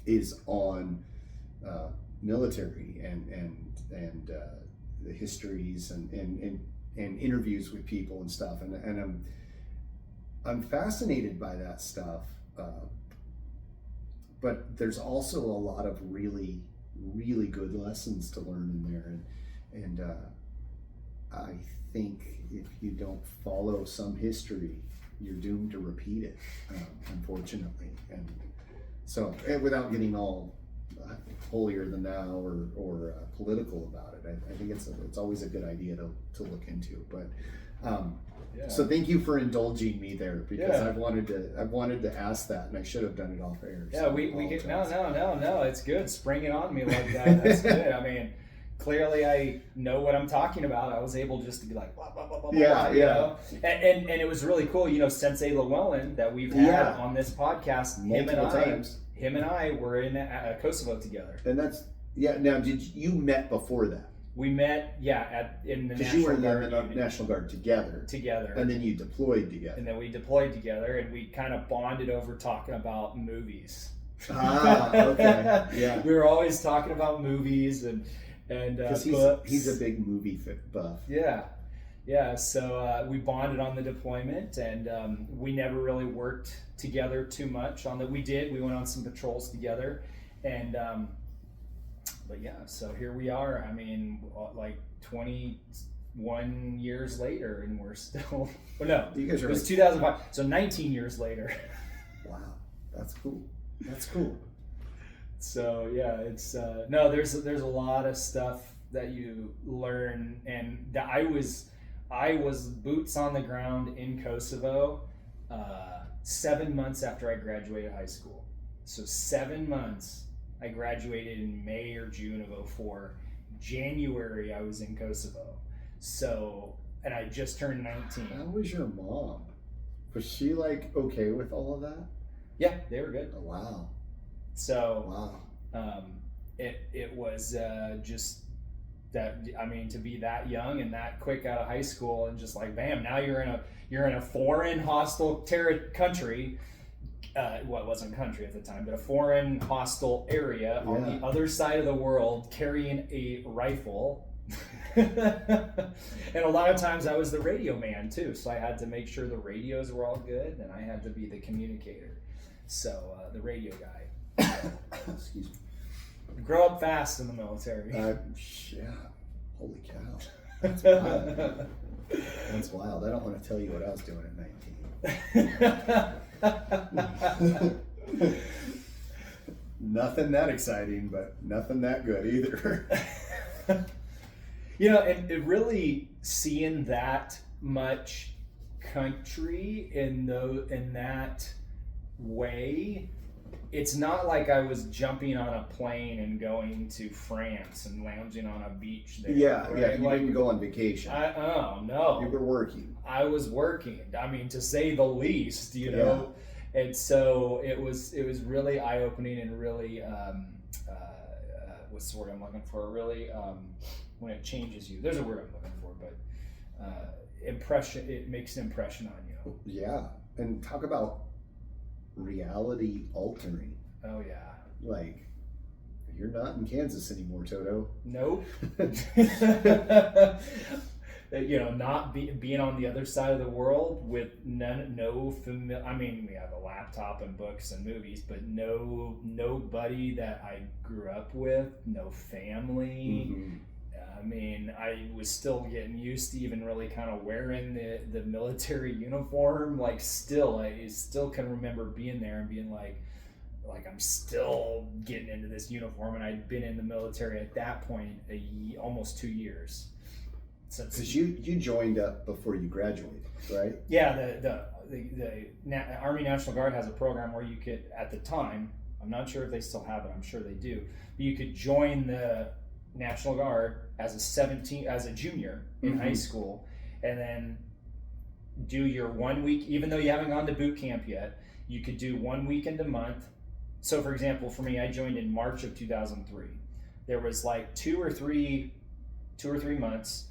is on military and the histories and interviews with people and stuff, and I'm fascinated by that stuff, but there's also a lot of really, really good lessons to learn in there, and I think if you don't follow some history, you're doomed to repeat it, unfortunately. And so, without getting all holier than thou or political about it, I think it's always a good idea to look into. But so thank you for indulging me there, because I've wanted to ask that, and I should have done it off air. Yeah, so we get no, it's good. Spring it on me like that. That's good. I mean, clearly I know what I'm talking about. I was able just to be like, blah, blah, blah, blah, blah, you know? And it was really cool, Sensei Llewellyn that we've had on this podcast, multiple times. Him and I were in Kosovo together. And that's, now did you met before that? We met, in the National Guard. Because you were in the National Guard together. And then you deployed together. And then we deployed together, and we kind of bonded over talking about movies. Okay. Yeah. We were always talking about movies and books. He's a big movie buff. Yeah. So we bonded on the deployment, and we never really worked together too much on that. We went on some patrols together, and but yeah, so here we are. I mean, like 21 years later, and we're still. Well, no, you guys are. It was 2005, so 19 years later. Wow, that's cool. That's cool. So yeah, it's no. There's a lot of stuff that you learn, and that I was boots on the ground in Kosovo 7 months after I graduated high school. So 7 months. I graduated in May or June of 2004. January, I was in Kosovo. So, and I just turned 19. How was your mom? Was she like okay with all of that? Yeah, they were good. Oh, wow. So, it was just that. I mean, to be that young and that quick out of high school, and just like bam, now you're in a foreign, hostile country. Well, it wasn't country at the time, but a foreign, hostile area on the other side of the world, carrying a rifle. And a lot of times I was the radio man too, so I had to make sure the radios were all good, and I had to be the communicator. So the radio guy. Excuse me. Grow up fast in the military. Yeah. Holy cow. That's wild. That's wild. I don't want to tell you what I was doing at 19. Nothing that exciting, but nothing that good either. And it really seeing that much country in that way, it's not like I was jumping on a plane and going to France and lounging on a beach there. Yeah, right? You didn't go on vacation. No. You were working. I was working. I mean, to say the least, know. And so it was really eye-opening and really what's the word I'm looking for? Really when it changes you. There's a word I'm looking for, but impression. It makes an impression on you. Yeah, and talk about reality altering. Oh yeah. Like, you're not in Kansas anymore, Toto. Nope. Not being on the other side of the world with I mean, we have a laptop and books and movies, but nobody that I grew up with, no family. Mm-hmm. I mean, I was still getting used to even really kind of wearing the military uniform. Like, I still can remember being there and being like I'm still getting into this uniform, and I'd been in the military at that point almost 2 years. Because you joined up before you graduated, right? Yeah, the Army National Guard has a program where you could, at the time, I'm not sure if they still have it, I'm sure they do, but you could join the National Guard as a junior in high school, and then do your 1 week, even though you haven't gone to boot camp yet, you could do 1 weekend a month. So for example, for me, I joined in March of 2003. There was like two or three months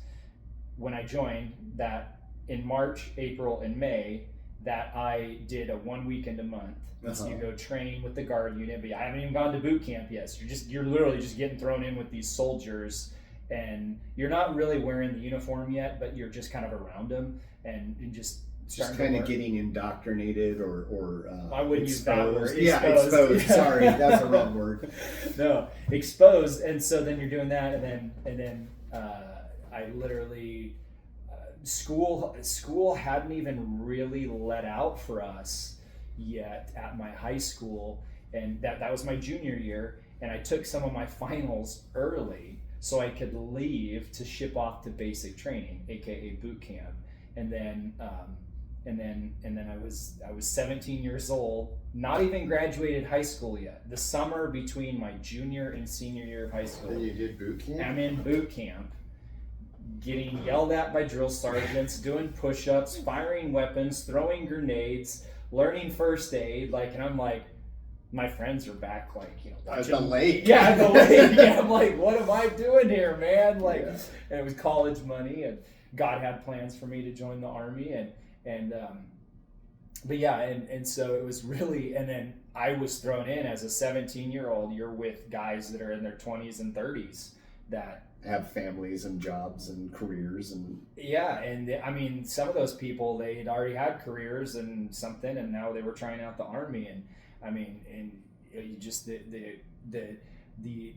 when I joined that in March, April, and May that I did a 1 weekend a month. So you go train with the Guard unit, but I haven't even gone to boot camp yet. So you're literally just getting thrown in with these soldiers, and you're not really wearing the uniform yet, but you're just kind of around them and just just kind of getting indoctrinated or I wouldn't use that word. Exposed. Sorry, that's the wrong word. No, exposed. And so then you're doing that, and then I literally school hadn't even really let out for us yet at my high school, and that was my junior year, and I took some of my finals early so I could leave to ship off to basic training, aka boot camp, and then I was 17 years old, not even graduated high school yet. The summer between my junior and senior year of high school. And you did boot camp? I'm in boot camp, getting yelled at by drill sergeants, doing push-ups, firing weapons, throwing grenades, learning first aid, and I'm like, my friends are back, at the lake. Yeah, at the lake. Yeah, I'm like, what am I doing here, man? And it was college money, and God had plans for me to join the Army, and so it was really, and then I was thrown in as a 17-year-old. You're with guys that are in their 20s and 30s that have families and jobs and careers and some of those people, they had already had careers and something, and now they were trying out the Army, and you just the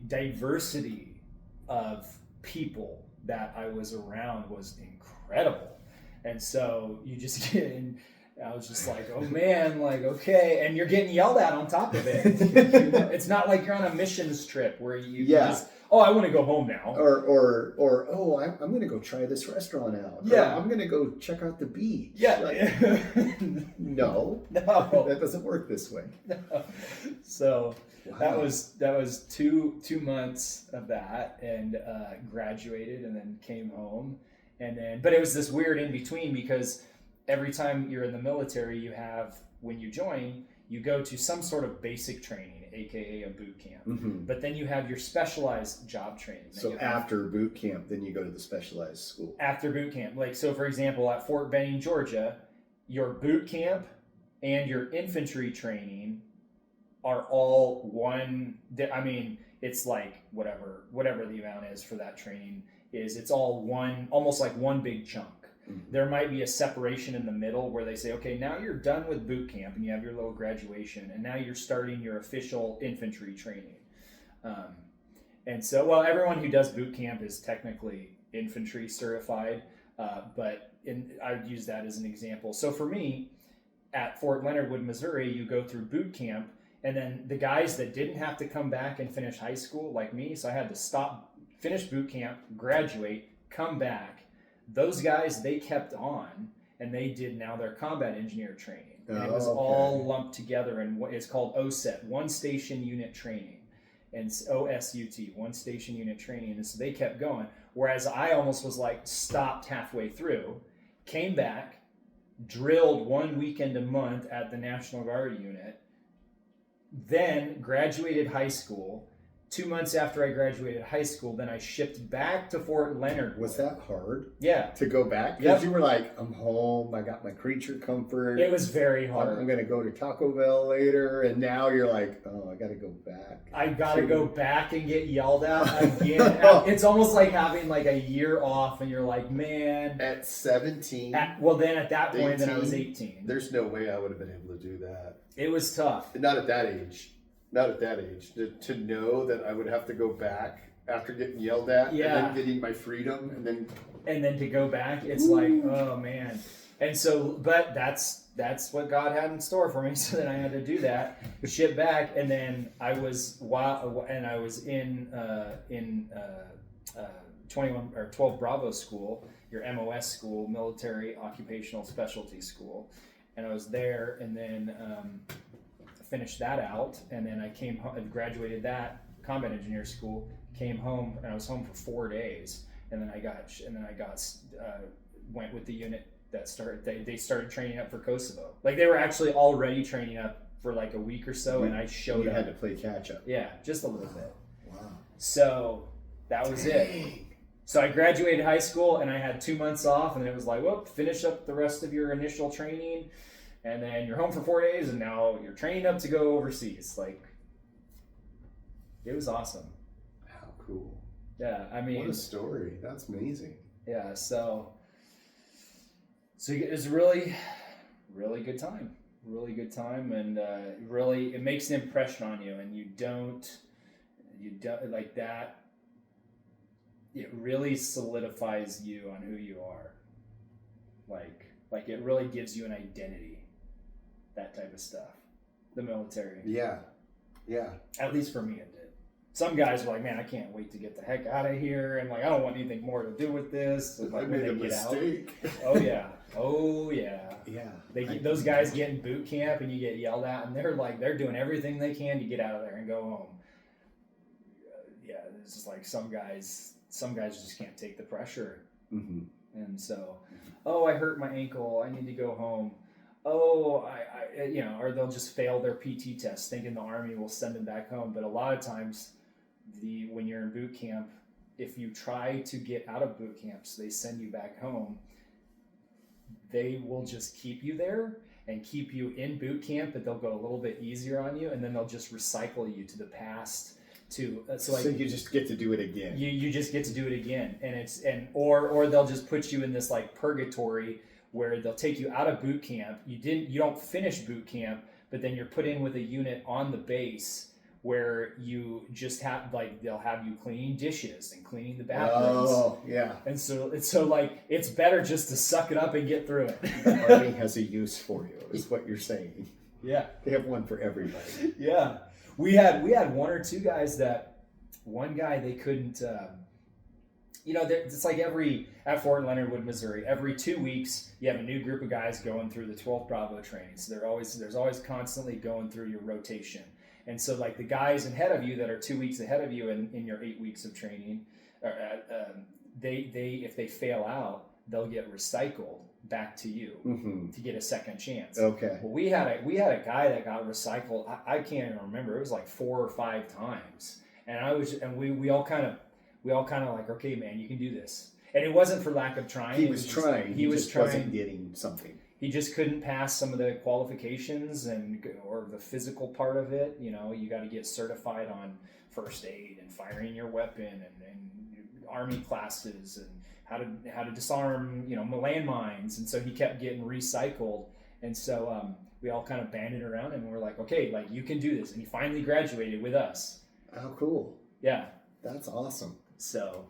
diversity of people that I was around was incredible. And so you just get in, I was just like, oh man, okay, and you're getting yelled at on top of it. It's not like you're on a missions trip where you just, I want to go home now. Or I'm going to go try this restaurant out. Yeah. Or I'm going to go check out the beach. Yeah. No, that doesn't work this way. No. So wow. that was two months of that, and graduated, and then came home, but it was this weird in between, because every time you're in the military, when you join, you go to some sort of basic training, aka a boot camp. Mm-hmm. But then you have your specialized job training. So after boot camp, then you go to the specialized school. After boot camp. So for example, at Fort Benning, Georgia, your boot camp and your infantry training are all one. It's like whatever the amount is for that training is, it's all one, almost like one big chunk. Mm-hmm. There might be a separation in the middle where they say, okay, now you're done with boot camp and you have your little graduation, and now you're starting your official infantry training. And so, everyone who does boot camp is technically infantry certified, but I'd use that as an example. So for me, at Fort Leonard Wood, Missouri, you go through boot camp, and then the guys that didn't have to come back and finish high school, like me, so I had to finish boot camp, graduate, come back. Those guys, they kept on, and they did now their combat engineer training. And it was all lumped together in what is called OSUT, One Station Unit Training, and OSUT, One Station Unit Training. And so they kept going, whereas I almost was stopped halfway through, came back, drilled 1 weekend a month at the National Guard unit, then graduated high school. 2 months after I graduated high school, then I shipped back to Fort Leonard. Was that hard? Yeah. To go back? Because you were like, I'm home, I got my creature comfort. It was very hard. I'm going to go to Taco Bell later, and now you're like, I got to go back. I got to go back and get yelled at again. It's almost like having a year off, and you're like, man. At 17? Then at that point, 18, then I was 18. There's no way I would have been able to do that. It was tough. Not at that age. To know that I would have to go back after getting yelled at, and then getting my freedom, and then to go back, it's like, oh man. And so, but that's what God had in store for me. So then I had to do that, ship back, and then I was in 21 or 12 Bravo school, your MOS school, Military Occupational Specialty School, and I was there, and then. Finished that out, and then I came home, graduated that combat engineer school, came home, and I was home for 4 days, and then I went with the unit that started. They started training up for Kosovo. They were actually already training up for a week or so, and I showed up. You had to play catch up. Yeah, just a little bit. Wow. So that was it. So I graduated high school, and I had 2 months off, and it was like, well, finish up the rest of your initial training. And then you're home for 4 days, and now you're training up to go overseas. It was awesome. How cool. Yeah, what a story. That's amazing. Yeah, so So it was really, really good time. Really good time, and really it makes an impression on you, and you don't like that. It really solidifies you on who you are. Like it really gives you an identity. That type of stuff. The military. Yeah. At least for me, it did. Some guys were like, "Man, I can't wait to get the heck out of here," and like, I don't want anything more to do with this. And, like, I when made a they get mistake. out, oh yeah. Yeah. Those guys get in boot camp and you get yelled at, and they're doing everything they can to get out of there and go home. Yeah, it's just like some guys just can't take the pressure, Mm-hmm. and so, oh, I hurt my ankle, I need to go home. Oh, I or they'll just fail their PT test, thinking the Army will send them back home. But a lot of times, when you're in boot camp, if you try to get out of boot camps, they send you back home. They will just keep you there and keep you in boot camp, but they'll go a little bit easier on you, and then they'll just recycle you to the past. So you just get to do it again. You just get to do it again, or they'll just put you in this like purgatory where they'll take you out of boot camp. You don't finish boot camp, but then you're put in with a unit on the base where you just have they'll have you cleaning dishes and cleaning the bathrooms. Oh, yeah. And so it's better just to suck it up and get through it. The Army has a use for you, is what you're saying. Yeah. They have one for everybody. Yeah. We had one or two guys one guy they couldn't, it's like at Fort Leonard Wood, Missouri, every 2 weeks you have a new group of guys going through the 12th Bravo training. So there's always constantly going through your rotation. And so like the guys ahead of you that are 2 weeks ahead of you in your 8 weeks of training, they if they fail out, they'll get recycled back to you to get a second chance. Okay. Well, we had a guy that got recycled. I can't even remember. It was like 4 or 5 times, and we all kind of like, okay, man, you can do this. And it wasn't for lack of trying. He was trying. He just trying. Wasn't getting something. He just couldn't pass some of the qualifications or the physical part of it. You got to get certified on first aid and firing your weapon and Army classes and how to disarm, landmines. And so he kept getting recycled. And so we all kind of banded around and we're like, okay, like you can do this. And he finally graduated with us. Oh, cool. Yeah. That's awesome. So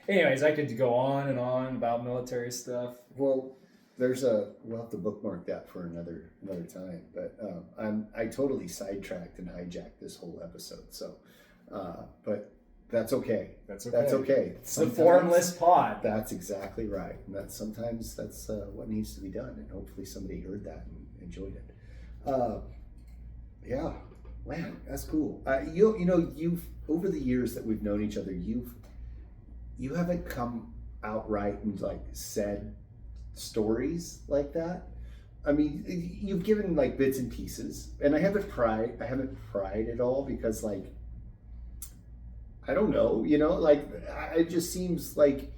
anyways, I could go on and on about military stuff. Well, we'll have to bookmark that for another time. But I totally sidetracked and hijacked this whole episode. So, but that's okay. That's okay. That's okay. It's the Formless Pod. That's exactly right. And sometimes that's what needs to be done. And hopefully somebody heard that and enjoyed it. Yeah, man, that's cool. You've over the years that we've known each other, you haven't come outright and like said stories like that. I mean, you've given like bits and pieces, and I haven't pried it all because like, I don't know, like it just seems like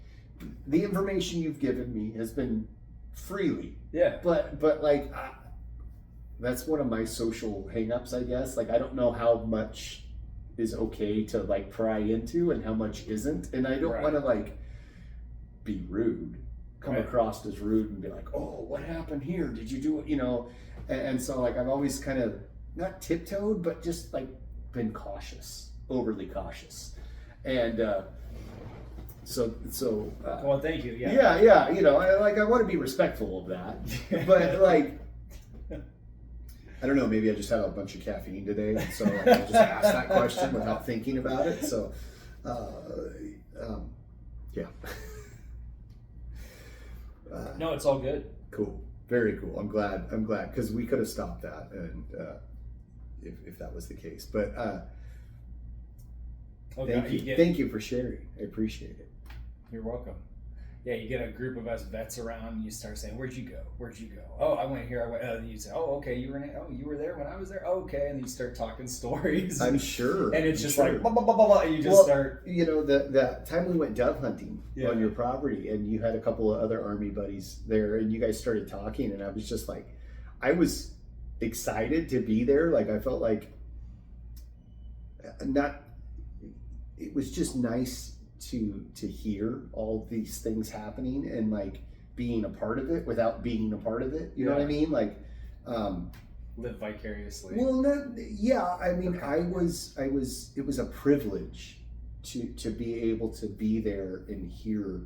the information you've given me has been freely. Yeah. But like, that's one of my social hangups, I guess. Like, I don't know how much is okay to like pry into and how much isn't, and I don't want to like be rude. Come across as rude and be like, oh, what happened here? Did you do it? And so like I've always kind of not tiptoed, but just like been cautious, overly cautious. And well, thank you. Yeah. I want to be respectful of that, but like, I don't know, maybe I just had a bunch of caffeine today, and so I just asked that question without thinking about it. So, yeah. No, it's all good. Cool. Very cool. I'm glad because we could have stopped that, and if that was the case. But thank you for sharing. I appreciate it. You're welcome. Yeah, you get a group of us vets around, and you start saying, "Where'd you go? Where'd you go? Oh, I went here. I went." And you say, "Oh, okay, you were there when I was there. Oh, okay," and you start talking stories. I'm sure. And it's just like blah, blah, blah, blah, blah, and you just start. The time we went dove hunting on your property, and you had a couple of other Army buddies there, and you guys started talking, and I was just like, I was excited to be there. Like I felt like it was just nice to hear all these things happening, and like being a part of it without being a part of it. You know what I mean? Like, live vicariously. Well, I mean, it was a privilege to be able to be there and hear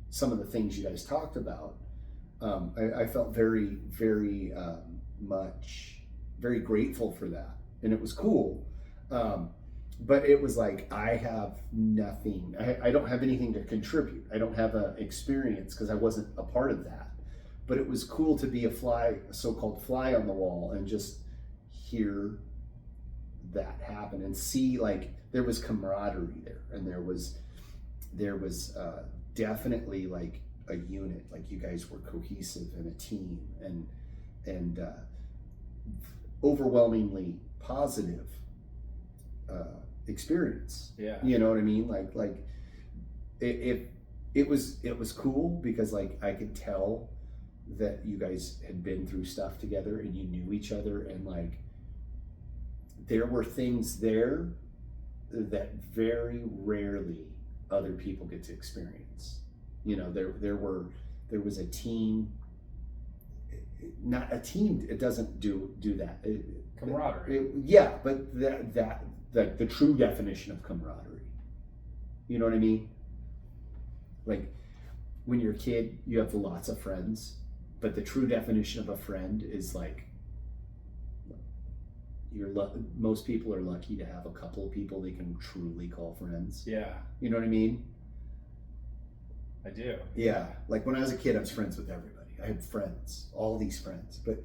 some of the things you guys talked about. I felt very, very very grateful for that, and it was cool. But it was like, I have nothing. I don't have anything to contribute. I don't have an experience because I wasn't a part of that. But it was cool to be a so-called fly on the wall, and just hear that happen and see, like, there was camaraderie there, and there was definitely like a unit. Like, you guys were cohesive and a team, and overwhelmingly positive experience. Yeah. You know what I mean? Like it was cool because, like, I could tell that you guys had been through stuff together and you knew each other, and like there were things there that very rarely other people get to experience. You know, there was a team, not a team. It doesn't do that. Camaraderie. But that the true definition of camaraderie. You know what I mean? Like, when you're a kid, you have lots of friends, but the true definition of a friend is like, most people are lucky to have a couple of people they can truly call friends. Yeah. You know what I mean? I do. Yeah. Like, when I was a kid, I was friends with everybody. I had friends, all these friends. But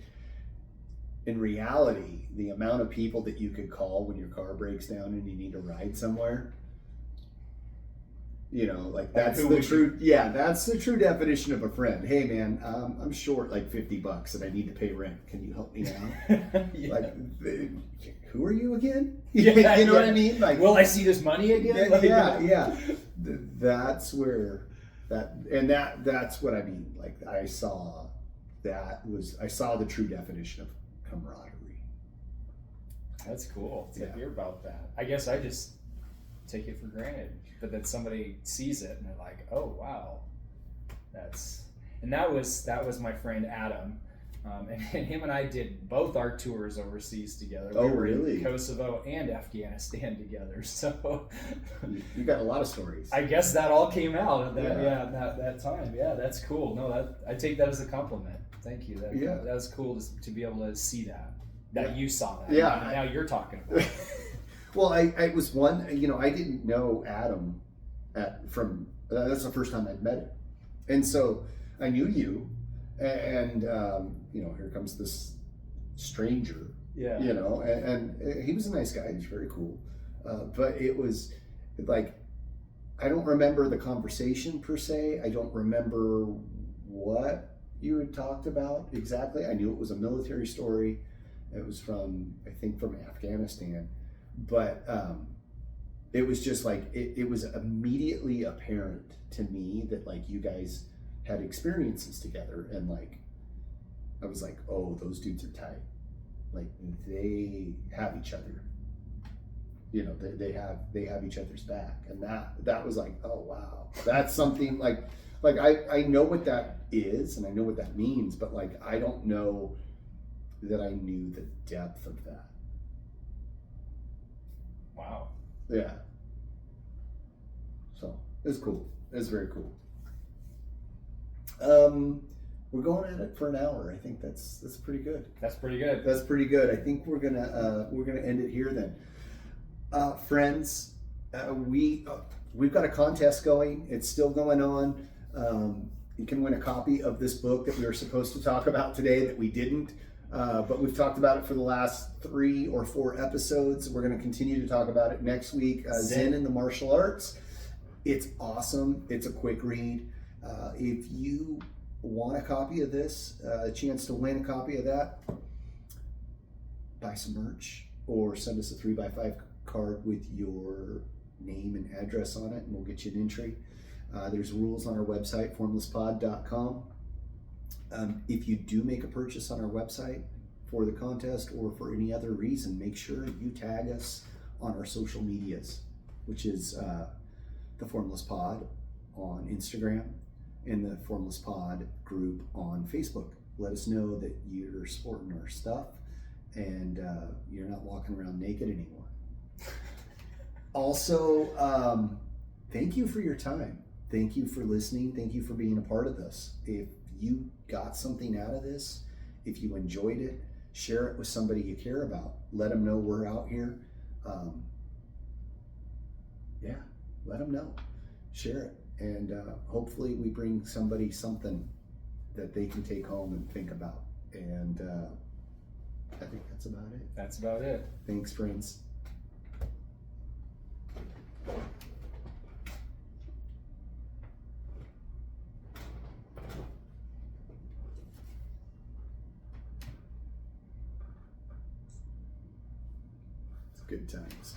in reality, the amount of people that you could call when your car breaks down and you need a ride somewhere, you know, like, that's the true. Yeah, that's the true definition of a friend. Hey, man, I'm short like $50 and I need to pay rent. Can you help me now? Yeah. Like, who are you again? Yeah, you know what I mean? Like, will I see this money again? Yeah. That's where that's what I mean. Like, I saw the true definition of camaraderie. That's cool to hear about that. I guess I just take it for granted, but then somebody sees it and they're like, "Oh, wow, that was my friend Adam, and him and I did both our tours overseas together. Oh, we were really? in Kosovo and Afghanistan together. So you got a lot of stories. I guess that all came out at that time. Yeah, that's cool. No, I take that as a compliment. Thank you. That was cool to be able to see that you saw that. Yeah. Now you're talking about it. Well, I was one, you know, I didn't know Adam that's the first time I'd met him. And so I knew you, and, you know, here comes this stranger, you know, and he was a nice guy. He was very cool. But it was like, I don't remember the conversation per se. I don't remember what you had talked about exactly. I knew it was a military story. It was from Afghanistan. But it was just like, it was immediately apparent to me that, like, you guys had experiences together, and like, I was like, oh, those dudes are tight. Like, they have each other. You know, they have each other's back, and that was like, oh wow, that's something like I know what that is and I know what that means, but like, I don't know that I knew the depth of that. Wow. Yeah. So it's cool. It's very cool. We're going at it for an hour. I think that's pretty good. That's pretty good. That's pretty good. I think we're gonna end it here then. Friends, we've got a contest going. It's still going on. You can win a copy of this book that we were supposed to talk about today that we didn't. But we've talked about it for the last 3 or 4 episodes. We're going to continue to talk about it next week. Zen and the Martial Arts. It's awesome. It's a quick read. If you want a copy of this, a chance to win a copy of that, buy some merch or send us a 3x5 card with your name and address on it, and we'll get you an entry. There's rules on our website, formlesspod.com. If you do make a purchase on our website for the contest or for any other reason, make sure you tag us on our social medias, which is the Formless Pod on Instagram, in the Formless Pod group on Facebook. Let us know that you're sporting our stuff and you're not walking around naked anymore. Also, thank you for your time. Thank you for listening. Thank you for being a part of this. If you got something out of this, if you enjoyed it, share it with somebody you care about. Let them know we're out here. Let them know. Share it. And hopefully we bring somebody something that they can take home and think about. And I think that's about it. That's about it. Thanks, Prince. It's good times.